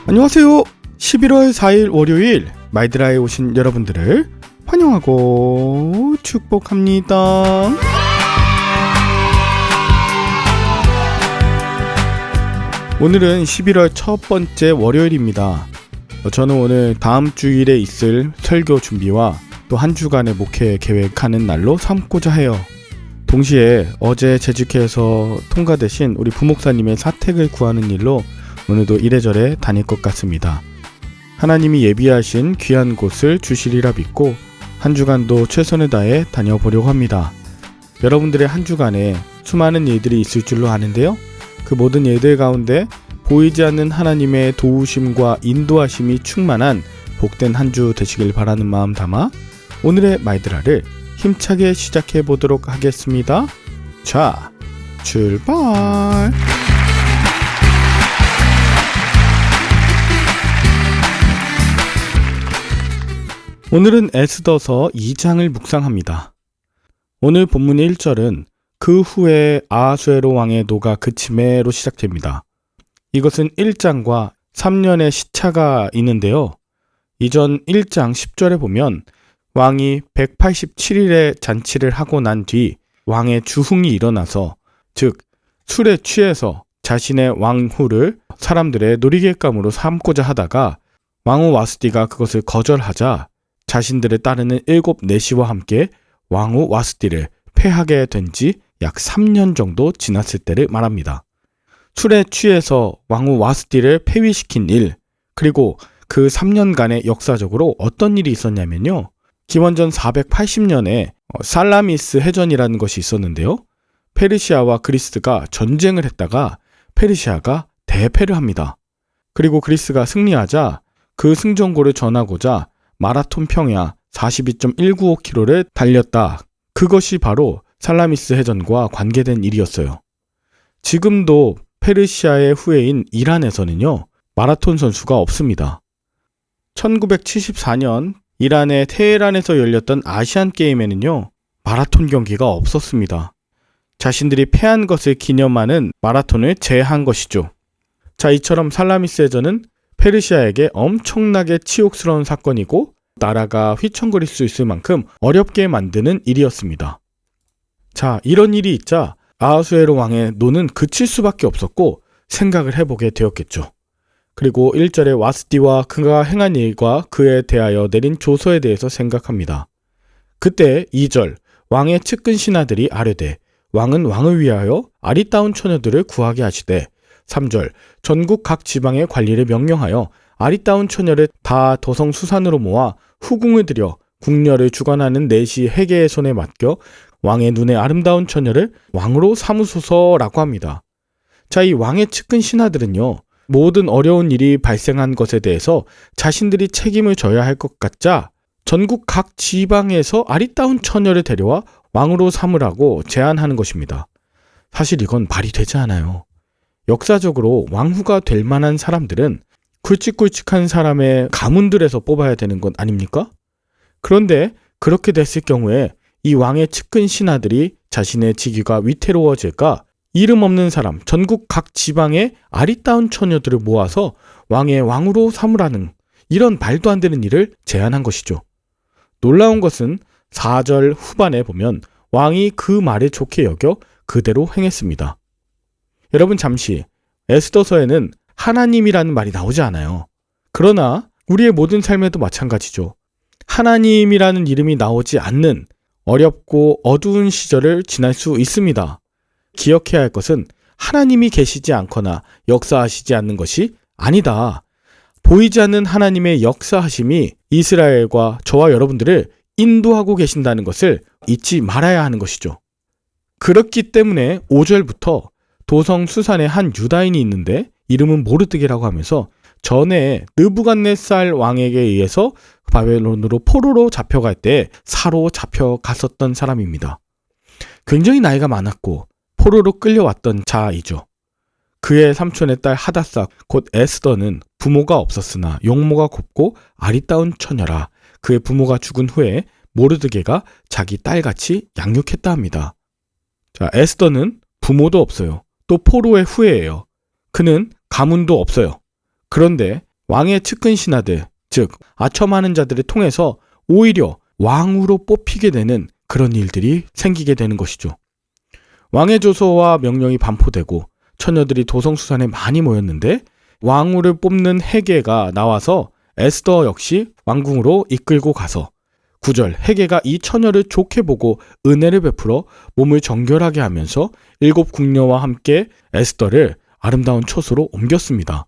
안녕하세요. 11월 4일 월요일 마이드라에 오신 여러분들을 환영하고 축복합니다. 오늘은 11월 첫 번째 월요일입니다. 저는 오늘 다음 주일에 있을 설교 준비와 또 한 주간의 목회 계획하는 날로 삼고자 해요. 동시에 어제 재직회에서 통과되신 우리 부목사님의 사택을 구하는 일로 오늘도 이래저래 다닐 것 같습니다. 하나님이 예비하신 귀한 곳을 주시리라 믿고 한 주간도 최선을 다해 다녀보려고 합니다. 여러분들의 한 주간에 수많은 일들이 있을 줄로 아는데요. 그 모든 일들 가운데 보이지 않는 하나님의 도우심과 인도하심이 충만한 복된 한 주 되시길 바라는 마음 담아 오늘의 마이드라를 힘차게 시작해 보도록 하겠습니다. 자, 출발! 오늘은 에스더서 2장을 묵상합니다. 오늘 본문의 1절은 그 후에 아하수에로 왕의 노가 그침에로 시작됩니다. 이것은 1장과 3년의 시차가 있는데요. 이전 1장 10절에 보면 왕이 187일의 잔치를 하고 난 뒤 왕의 주흥이 일어나서, 즉 술에 취해서 자신의 왕후를 사람들의 놀이객감으로 삼고자 하다가 왕후 와스디가 그것을 거절하자 자신들을 따르는 7 내시와 함께 왕후 와스디를 패하게 된 지 약 3년 정도 지났을 때를 말합니다. 술에 취해서 왕후 와스디를 폐위시킨 일, 그리고 그 3년간의 역사적으로 어떤 일이 있었냐면요. 기원전 480년에 살라미스 해전이라는 것이 있었는데요. 페르시아와 그리스가 전쟁을 했다가 페르시아가 대패를 합니다. 그리고 그리스가 승리하자 그 승전고를 전하고자 마라톤 평야 42.195km를 달렸다. 그것이 바로 살라미스 해전과 관계된 일이었어요. 지금도 페르시아의 후예인 이란에서는요, 마라톤 선수가 없습니다. 1974년 이란의 테헤란에서 열렸던 아시안 게임에는요, 마라톤 경기가 없었습니다. 자신들이 패한 것을 기념하는 마라톤을 제한 것이죠. 자, 이처럼 살라미스 해전은 페르시아에게 엄청나게 치욕스러운 사건이고 나라가 휘청거릴 수 있을 만큼 어렵게 만드는 일이었습니다. 자, 이런 일이 있자 아하수에로 왕의 노는 그칠 수밖에 없었고 생각을 해보게 되었겠죠. 그리고 1절에 와스디와 그가 행한 일과 그에 대하여 내린 조서에 대해서 생각합니다. 그때 2절, 왕의 측근 신하들이 아뢰되 왕은 왕을 위하여 아리따운 처녀들을 구하게 하시되, 3절, 전국 각 지방의 관리를 명령하여 아리따운 처녀를 다 도성 수산으로 모아 후궁을 들여 궁녀를 주관하는 내시 해계의 손에 맡겨 왕의 눈에 아름다운 처녀를 왕으로 삼으소서라고 합니다. 자, 이 왕의 측근 신하들은요, 모든 어려운 일이 발생한 것에 대해서 자신들이 책임을 져야 할 것 같자 전국 각 지방에서 아리따운 처녀를 데려와 왕으로 삼으라고 제안하는 것입니다. 사실 이건 말이 되지 않아요. 역사적으로 왕후가 될 만한 사람들은 굵직굵직한 사람의 가문들에서 뽑아야 되는 것 아닙니까? 그런데 그렇게 됐을 경우에 이 왕의 측근 신하들이 자신의 직위가 위태로워질까 이름 없는 사람, 전국 각 지방의 아리따운 처녀들을 모아서 왕의 왕으로 삼으라는 이런 말도 안 되는 일을 제안한 것이죠. 놀라운 것은 4절 후반에 보면 왕이 그 말을 좋게 여겨 그대로 행했습니다. 여러분, 잠시 에스더서에는 하나님이라는 말이 나오지 않아요. 그러나 우리의 모든 삶에도 마찬가지죠. 하나님이라는 이름이 나오지 않는 어렵고 어두운 시절을 지날 수 있습니다. 기억해야 할 것은 하나님이 계시지 않거나 역사하시지 않는 것이 아니다. 보이지 않는 하나님의 역사하심이 이스라엘과 저와 여러분들을 인도하고 계신다는 것을 잊지 말아야 하는 것이죠. 그렇기 때문에 5절부터 도성 수산에 한 유다인이 있는데 이름은 모르드게라고 하면서 전에 느부갓네살 왕에게 의해서 바벨론으로 포로로 잡혀갈 때 사로잡혀갔었던 사람입니다. 굉장히 나이가 많았고 포로로 끌려왔던 자이죠. 그의 삼촌의 딸 하닷사 곧 에스더는 부모가 없었으나 용모가 곱고 아리따운 처녀라. 그의 부모가 죽은 후에 모르드게가 자기 딸같이 양육했다 합니다. 자, 에스더는 부모도 없어요. 또 포로의 후예예요. 그는 가문도 없어요. 그런데 왕의 측근 신하들, 즉 아첨하는 자들을 통해서 오히려 왕으로 뽑히게 되는 그런 일들이 생기게 되는 것이죠. 왕의 조서와 명령이 반포되고 처녀들이 도성수산에 많이 모였는데 왕후를 뽑는 헤게가 나와서 에스더 역시 왕궁으로 이끌고 가서 9절 헤게가 이 처녀를 좋게 보고 은혜를 베풀어 몸을 정결하게 하면서 7 궁녀와 함께 에스더를 아름다운 처소로 옮겼습니다.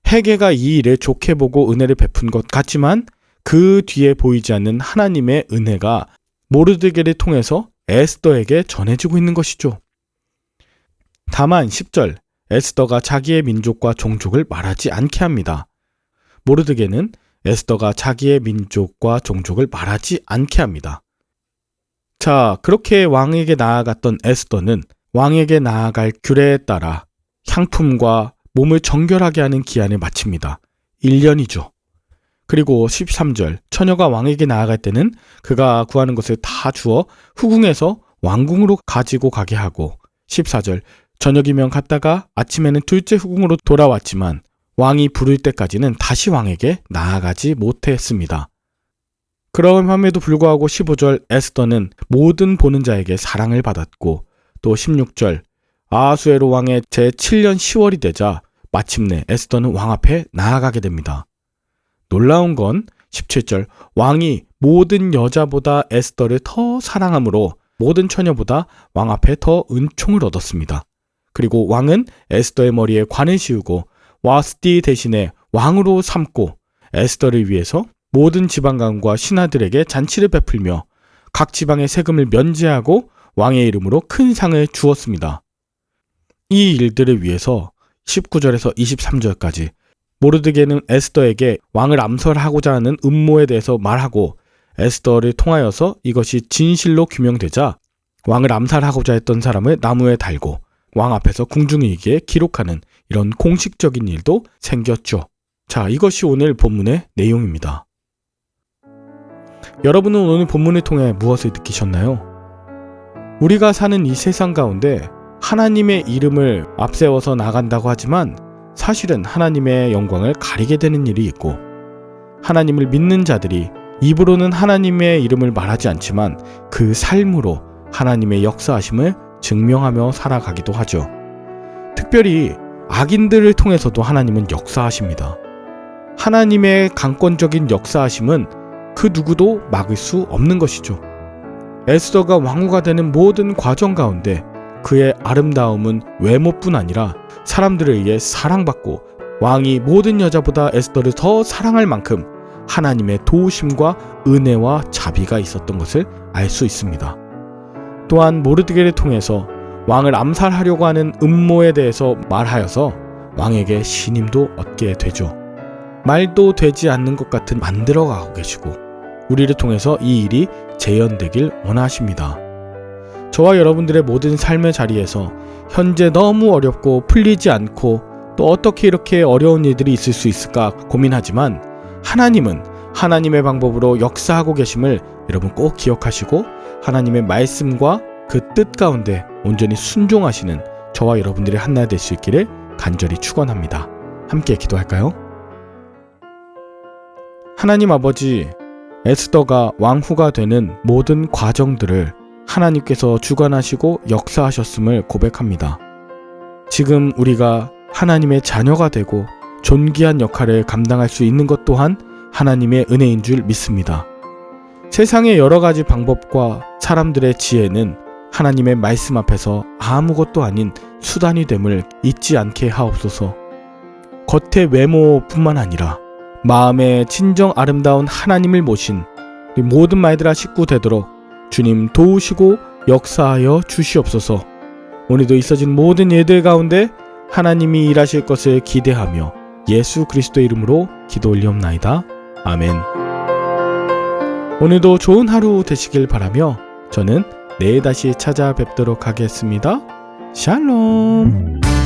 헤게가 이 일을 좋게 보고 은혜를 베푼 것 같지만 그 뒤에 보이지 않는 하나님의 은혜가 모르드게를 통해서 에스더에게 전해지고 있는 것이죠. 다만 10절 에스더가 자기의 민족과 종족을 말하지 않게 합니다. 모르드게는 에스더가 자기의 민족과 종족을 말하지 않게 합니다. 자, 그렇게 왕에게 나아갔던 에스더는 왕에게 나아갈 규례에 따라 향품과 몸을 정결하게 하는 기한을 마칩니다. 1년이죠. 그리고 13절 처녀가 왕에게 나아갈 때는 그가 구하는 것을 다 주어 후궁에서 왕궁으로 가지고 가게 하고 14절 저녁이면 갔다가 아침에는 둘째 후궁으로 돌아왔지만 왕이 부를 때까지는 다시 왕에게 나아가지 못했습니다. 그럼에도 불구하고 15절 에스더는 모든 보는 자에게 사랑을 받았고 또 16절 아하수에로 왕의 제7년 10월이 되자 마침내 에스더는 왕 앞에 나아가게 됩니다. 놀라운 건 17절 왕이 모든 여자보다 에스더를 더 사랑하므로 모든 처녀보다 왕 앞에 더 은총을 얻었습니다. 그리고 왕은 에스더의 머리에 관을 씌우고 와스티 대신에 왕으로 삼고 에스더를 위해서 모든 지방관과 신하들에게 잔치를 베풀며 각 지방의 세금을 면제하고 왕의 이름으로 큰 상을 주었습니다. 이 일들을 위해서 19절에서 23절까지 모르드게는 에스더에게 왕을 암살하고자 하는 음모에 대해서 말하고 에스더를 통하여서 이것이 진실로 규명되자 왕을 암살하고자 했던 사람을 나무에 달고 왕 앞에서 궁중이익에 기록하는 이런 공식적인 일도 생겼죠. 자, 이것이 오늘 본문의 내용입니다. 여러분은 오늘 본문을 통해 무엇을 느끼셨나요? 우리가 사는 이 세상 가운데 하나님의 이름을 앞세워서 나간다고 하지만 사실은 하나님의 영광을 가리게 되는 일이 있고 하나님을 믿는 자들이 입으로는 하나님의 이름을 말하지 않지만 그 삶으로 하나님의 역사하심을 증명하며 살아가기도 하죠. 특별히 악인들을 통해서도 하나님은 역사하십니다. 하나님의 강권적인 역사하심은 그 누구도 막을 수 없는 것이죠. 에스더가 왕후가 되는 모든 과정 가운데 그의 아름다움은 외모뿐 아니라 사람들에 의해 사랑받고 왕이 모든 여자보다 에스더를 더 사랑할 만큼 하나님의 도우심과 은혜와 자비가 있었던 것을 알 수 있습니다. 또한 모르드게를 통해서 왕을 암살하려고 하는 음모에 대해서 말하여서 왕에게 신임도 얻게 되죠. 말도 되지 않는 것 같은 만들어가고 계시고 우리를 통해서 이 일이 재현되길 원하십니다. 저와 여러분들의 모든 삶의 자리에서 현재 너무 어렵고 풀리지 않고 또 어떻게 이렇게 어려운 일들이 있을 수 있을까 고민하지만 하나님은 하나님의 방법으로 역사하고 계심을 여러분 꼭 기억하시고 하나님의 말씀과 그 뜻 가운데 온전히 순종하시는 저와 여러분들의 한날 될 수 있기를 간절히 축원합니다. 함께 기도할까요? 하나님 아버지, 에스더가 왕후가 되는 모든 과정들을 하나님께서 주관하시고 역사하셨음을 고백합니다. 지금 우리가 하나님의 자녀가 되고 존귀한 역할을 감당할 수 있는 것 또한 하나님의 은혜인 줄 믿습니다. 세상의 여러 가지 방법과 사람들의 지혜는 하나님의 말씀 앞에서 아무것도 아닌 수단이 됨을 잊지 않게 하옵소서. 겉의 외모뿐만 아니라 마음의 진정 아름다운 하나님을 모신 우리 모든 말들아 식구 되도록 주님 도우시고 역사하여 주시옵소서. 오늘도 있어진 모든 일들 가운데 하나님이 일하실 것을 기대하며 예수 그리스도의 이름으로 기도 올리옵나이다. 아멘. 오늘도 좋은 하루 되시길 바라며 저는 내일 다시 찾아뵙도록 하겠습니다. 샬롬.